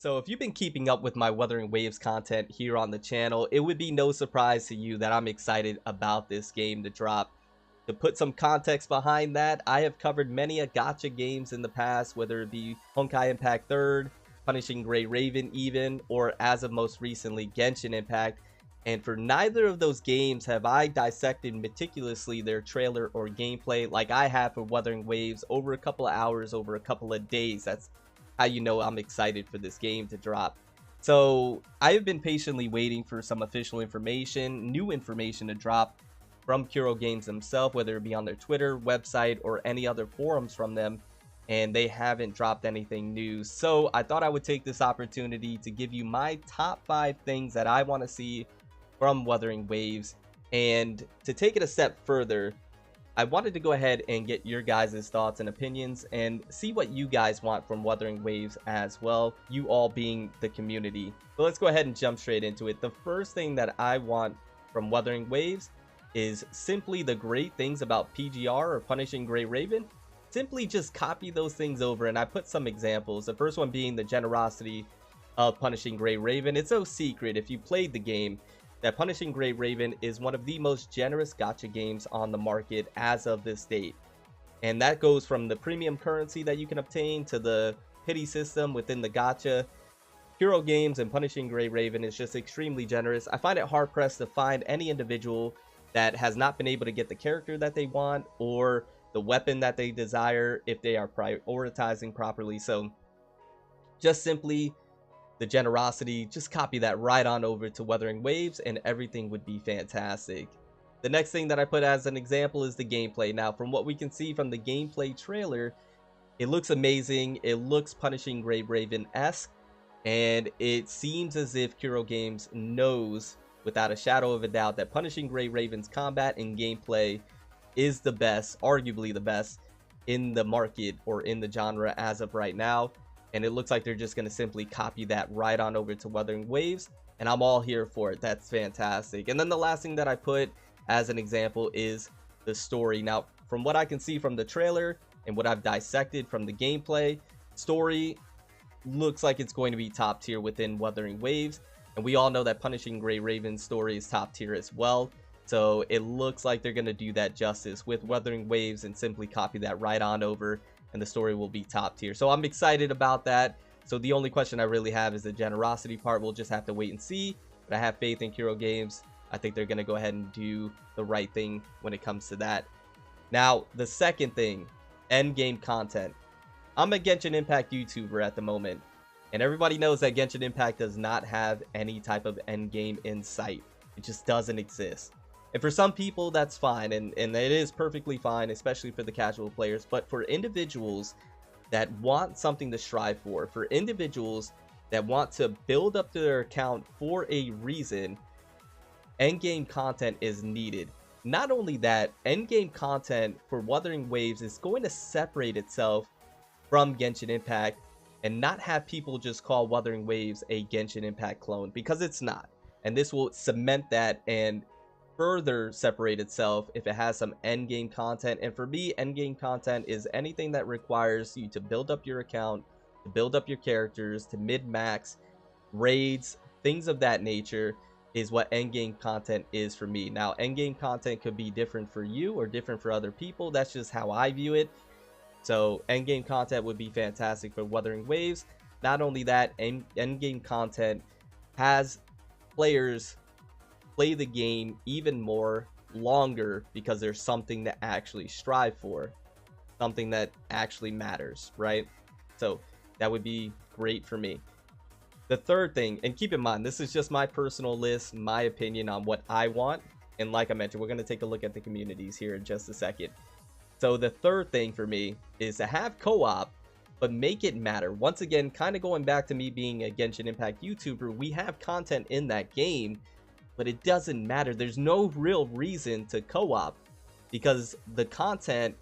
So if you've been keeping up with my Wuthering Waves content here on the channel, it would be no surprise to you that I'm excited about this game to drop. To put some context behind that, I have covered many a gacha games in the past, whether it be Honkai Impact 3rd, Punishing Gray Raven even, or as of most recently, Genshin Impact. And for neither of those games have I dissected meticulously their trailer or gameplay like I have for Wuthering Waves over a couple of hours, over a couple of days. That's how you know I'm excited for this game to drop. So I have been patiently waiting for some official information, new information to drop from Kuro Games themselves, whether it be on their Twitter, website, or any other forums from them, and they haven't dropped anything new. So I thought I would take this opportunity to give you my top 5 things that I want to see from Wuthering Waves. And to take it a step further, I wanted to go ahead and get your guys' thoughts and opinions and see what you guys want from Wuthering Waves as well, you all being the community. So let's go ahead and jump straight into it. The first thing that I want from Wuthering Waves is simply the great things about PGR or Punishing Gray Raven. Simply just copy those things over, and I put some examples. The first one being the generosity of Punishing Gray Raven. It's no secret if you played the game that Punishing Gray Raven is one of the most generous gacha games on the market as of this date. And that goes from the premium currency that you can obtain to the pity system within the gacha. Kuro Games and Punishing Gray Raven is just extremely generous. I find it hard pressed to find any individual that has not been able to get the character that they want or the weapon that they desire if they are prioritizing properly. So just simply the generosity, just copy that right on over to Wuthering Waves and everything would be fantastic. The next thing that I put as an example is the gameplay. Now, from what we can see from the gameplay trailer, it looks amazing. It looks Punishing Gray Raven-esque, and it seems as if Kuro Games knows without a shadow of a doubt that Punishing Gray Raven's combat and gameplay is the best, arguably the best in the market or in the genre as of right now. And it looks like they're just going to simply copy that right on over to Wuthering Waves, and I'm all here for it. That's fantastic. And then the last thing that I put as an example is the story. Now, from what I can see from the trailer and what I've dissected from the gameplay, story looks like it's going to be top tier within Wuthering Waves, and we all know that Punishing Gray Raven's story is top tier as well. So it looks like they're going to do that justice with Wuthering Waves and simply copy that right on over, and the story will be top tier. So I'm excited about that. So the only question I really have is the generosity part. We'll just have to wait and see, but I have faith in Kuro Games. I think they're going to go ahead and do the right thing when it comes to that. Now, the second thing, end game content. I'm a Genshin Impact YouTuber at the moment, and everybody knows that Genshin Impact does not have any type of end game in sight. It just doesn't exist. And for some people, that's fine, and it is perfectly fine, especially for the casual players. But for individuals that want something to strive for individuals that want to build up their account for a reason, endgame content is needed. Not only that, endgame content for Wuthering Waves is going to separate itself from Genshin Impact and not have people just call Wuthering Waves a Genshin Impact clone, because it's not. And this will cement that and further separate itself if it has some endgame content. And for me, endgame content is anything that requires you to build up your account, to build up your characters, to mid-max, raids, things of that nature is what endgame content is for me. Now, endgame content could be different for you or different for other people. That's just how I view it. So endgame content would be fantastic for Wuthering Waves. Not only that, endgame content has players play the game even more longer because there's something to actually strive for, something that actually matters, right? So that would be great for me. The third thing, and keep in mind, this is just my personal list, my opinion on what I want, and like I mentioned, we're going to take a look at the communities here in just a second. So the third thing for me is to have co-op, but make it matter. Once again, kind of going back to me being a Genshin Impact YouTuber, we have content in that game, but it doesn't matter. There's no real reason to co-op because the content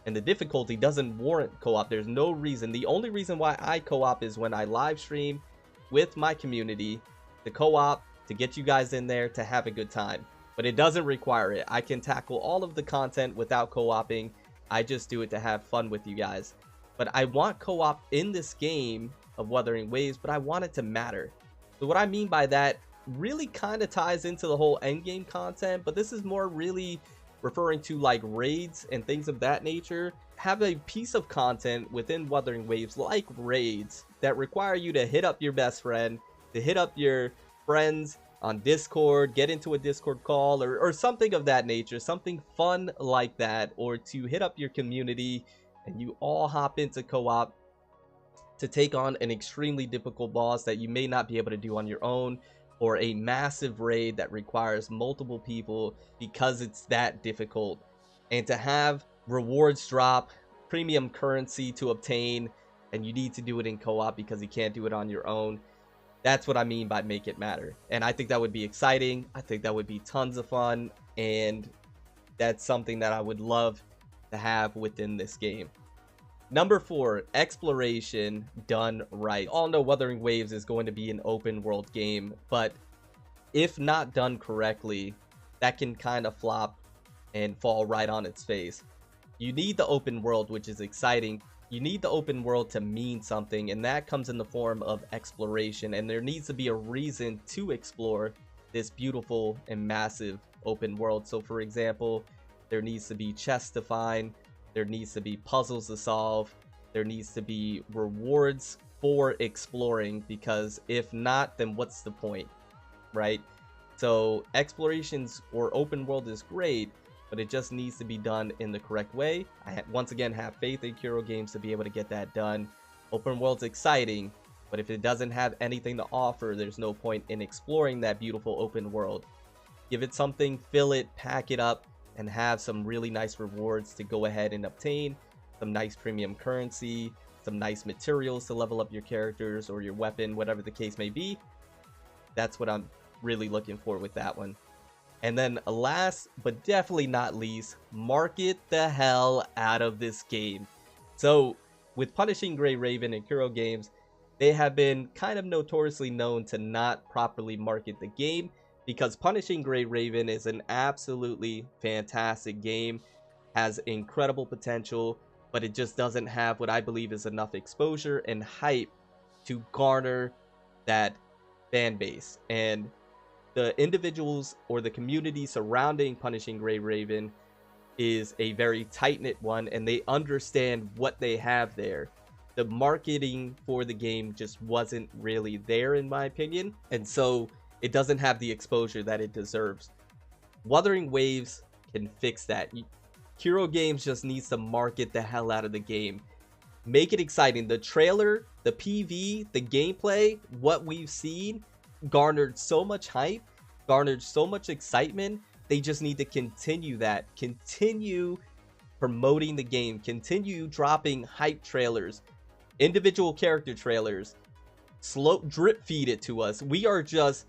and the difficulty doesn't warrant co-op. There's no reason. The only reason why I co-op is when I live stream with my community, to co-op, to get you guys in there to have a good time. But it doesn't require it. I can tackle all of the content without co-oping. I just do it to have fun with you guys. But I want co-op in this game of Wuthering Waves, but I want it to matter. So what I mean by that really kind of ties into the whole endgame content, but this is more really referring to like raids and things of that nature. Have a piece of content within Wuthering Waves like raids that require you to hit up your best friend, to hit up your friends on Discord, get into a Discord call, or something of that nature, something fun like that, or to hit up your community and you all hop into co-op to take on an extremely difficult boss that you may not be able to do on your own, or a massive raid that requires multiple people because it's that difficult. And to have rewards drop, premium currency to obtain, and you need to do it in co-op because you can't do it on your own. That's what I mean by make it matter. And I think that would be exciting. I think that would be tons of fun. And that's something that I would love to have within this game. Number 4, exploration done right. All know Wuthering Waves is going to be an open world game, but if not done correctly, that can kind of flop and fall right on its face. You need the open world, which is exciting. You need the open world to mean something, and that comes in the form of exploration, and there needs to be a reason to explore this beautiful and massive open world. So for example, there needs to be chests to find, there needs to be puzzles to solve, there needs to be rewards for exploring, because if not, then what's the point, right? So explorations or open world is great, but it just needs to be done in the correct way. I once again have faith in Kuro Games to be able to get that done. Open world's exciting, but if it doesn't have anything to offer, there's no point in exploring that beautiful open world. Give it something, fill it, pack it up, and have some really nice rewards to go ahead and obtain, some nice premium currency, some nice materials to level up your characters or your weapon, whatever the case may be. That's what I'm really looking for with that one. And then last but definitely not least, market the hell out of this game. So with Punishing Gray Raven and Kuro Games, they have been kind of notoriously known to not properly market the game, because Punishing Gray Raven is an absolutely fantastic game, has incredible potential, but it just doesn't have what I believe is enough exposure and hype to garner that fan base. And the individuals or the community surrounding Punishing Gray Raven is a very tight-knit one, and they understand what they have there. The marketing for the game just wasn't really there, in my opinion, and so it doesn't have the exposure that it deserves. Wuthering Waves can fix that. Kuro Games just needs to market the hell out of the game. Make it exciting. The trailer, the PV, the gameplay, what we've seen garnered so much hype, garnered so much excitement. They just need to continue that. Continue promoting the game. Continue dropping hype trailers, individual character trailers. Slow drip feed it to us. We are just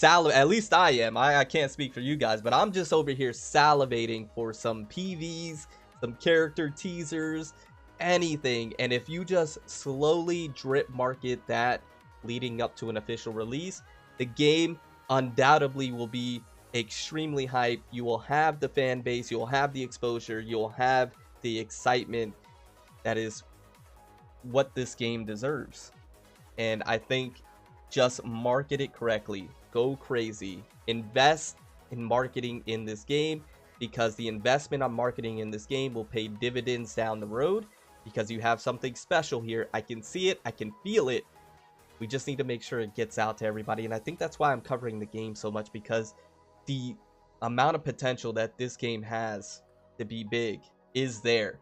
at least I am. I can't speak for you guys, but I'm just over here salivating for some PVs, some character teasers, anything. And if you just slowly drip market that leading up to an official release, the game undoubtedly will be extremely hyped. You will have the fan base, you'll have the exposure, you'll have the excitement that is what this game deserves. And I think just market it correctly. Go crazy. Invest in marketing in this game, because the investment on marketing in this game will pay dividends down the road, because you have something special here. I can see it, I can feel it. We just need to make sure it gets out to everybody, and I think that's why I'm covering the game so much, because the amount of potential that this game has to be big is there.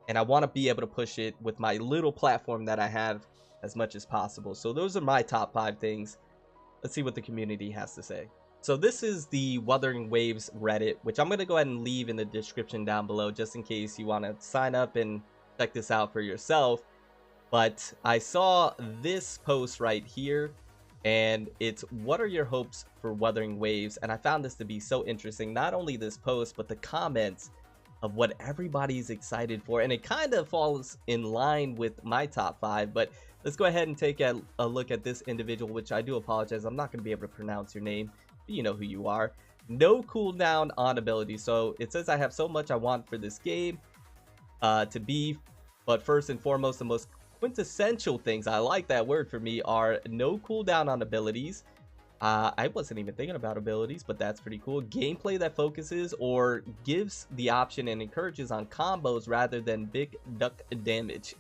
And I want to be able to push it with my little platform that I have as much as possible. So those are my top 5 things. Let's see what the community has to say. So this is the Wuthering Waves Reddit, which I'm going to go ahead and leave in the description down below, just in case you want to sign up and check this out for yourself. But I saw this post right here, and it's, what are your hopes for Wuthering Waves? And I found this to be so interesting. Not only this post, but the comments of what everybody's excited for. And it kind of falls in line with my top 5, but let's go ahead and take a look at this individual, which I do apologize, I'm not going to be able to pronounce your name, but you know who you are. No cooldown on ability. So it says, I have so much I want for this game to be, but first and foremost, the most quintessential things, I like that word for me, are no cooldown on abilities. I wasn't even thinking about abilities, but that's pretty cool. Gameplay that focuses or gives the option and encourages on combos rather than big duck damage.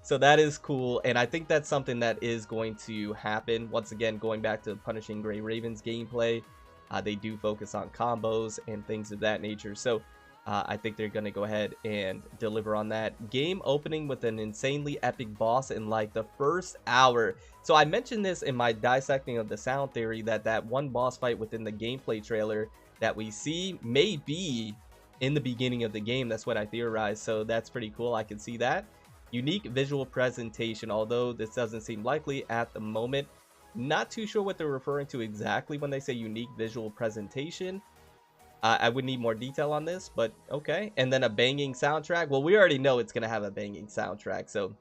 So that is cool, and I think that's something that is going to happen. Once again, going back to Punishing Gray Ravens gameplay, they do focus on combos and things of that nature. So I think they're going to go ahead and deliver on that. Game opening with an insanely epic boss in like the first hour. So I mentioned this in my dissecting of the sound theory, that one boss fight within the gameplay trailer that we see may be in the beginning of the game. That's what I theorized. So that's pretty cool. I can see that. Unique visual presentation, although this doesn't seem likely at the moment. Not too sure what they're referring to exactly when they say unique visual presentation. I would need more detail on this, but okay. And then a banging soundtrack. Well, we already know it's going to have a banging soundtrack, so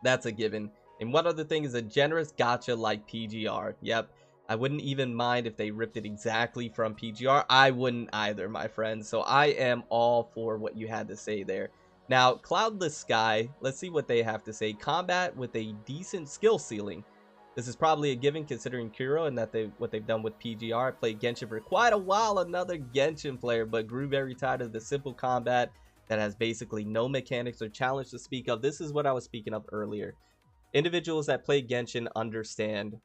that's a given. And one other thing is a generous gacha like PGR. Yep, I wouldn't even mind if they ripped it exactly from PGR. I wouldn't either, my friends. So I am all for what you had to say there. Now, Cloudless Sky, let's see what they have to say. Combat with a decent skill ceiling. This is probably a given considering Kuro and that what they've done with PGR. I played Genshin for quite a while, another Genshin player, but grew very tired of the simple combat that has basically no mechanics or challenge to speak of. This is what I was speaking of earlier. Individuals that play Genshin understand,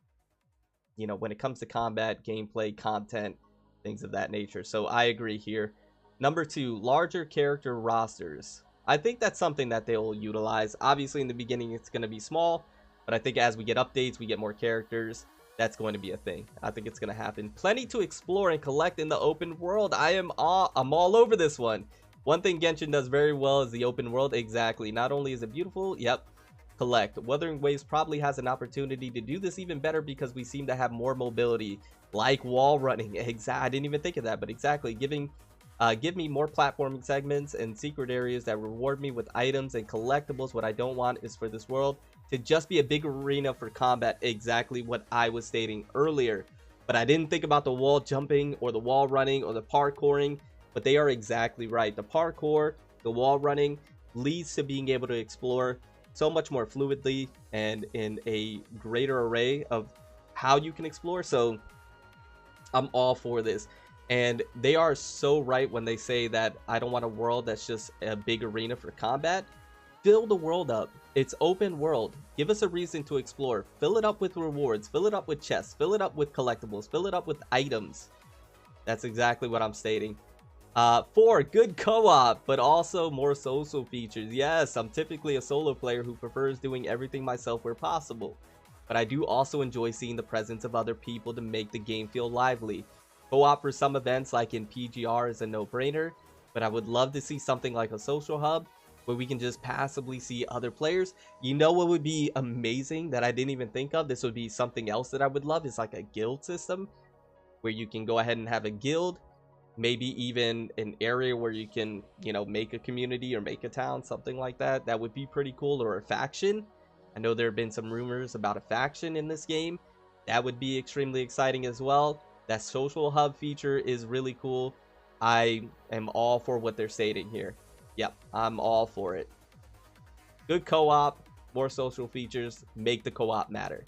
you know, when it comes to combat, gameplay, content, things of that nature. So I agree here. Number 2, larger character rosters. I think that's something that they'll utilize. Obviously, in the beginning, it's going to be small. But I think as we get updates, we get more characters. That's going to be a thing. I think it's going to happen. Plenty to explore and collect in the open world. I'm all over this one. One thing Genshin does very well is the open world. Exactly. Not only is it beautiful, yep, collect. Wuthering Waves probably has an opportunity to do this even better because we seem to have more mobility, like wall running. I didn't even think of that, but exactly. Give me more platforming segments and secret areas that reward me with items and collectibles. What I don't want is for this world to just be a big arena for combat. Exactly what I was stating earlier. But I didn't think about the wall jumping or the wall running or the parkouring. But they are exactly right. The parkour, the wall running leads to being able to explore so much more fluidly and in a greater array of how you can explore. So I'm all for this. And they are so right when they say that I don't want a world that's just a big arena for combat. Fill the world up. It's open world. Give us a reason to explore. Fill it up with rewards. Fill it up with chests. Fill it up with collectibles. Fill it up with items. That's exactly what I'm stating. 4, good co-op, but also more social features. Yes, I'm typically a solo player who prefers doing everything myself where possible. But I do also enjoy seeing the presence of other people to make the game feel lively. Co-op for some events like in PGR is a no-brainer, but I would love to see something like a social hub where we can just passively see other players. You know what would be amazing that I didn't even think of? This would be something else that I would love, is like a guild system where you can go ahead and have a guild, maybe even an area where you can, you know, make a community or make a town, something like that. That would be pretty cool. Or a faction. I know there have been some rumors about a faction in this game. That would be extremely exciting as well. That social hub feature is really cool. I am all for what they're stating here. Yep, I'm all for it. Good co-op, more social features, make the co-op matter.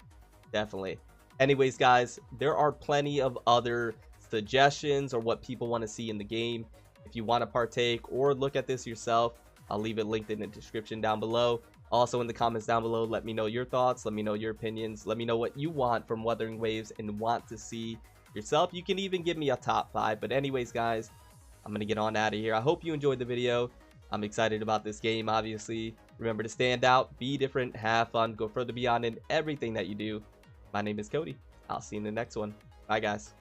Definitely. Anyways, guys, there are plenty of other suggestions or what people want to see in the game. If you want to partake or look at this yourself, I'll leave it linked in the description down below. Also in the comments down below, let me know your thoughts, let me know your opinions, let me know what you want from Wuthering Waves and want to see yourself. You can even give me a top 5. But anyways, guys, I'm going to get on out of here. I hope you enjoyed the video. I'm excited about this game, obviously. Remember to stand out, be different, have fun, go further beyond in everything that you do. My name is Cody. I'll see you in the next one. Bye, guys.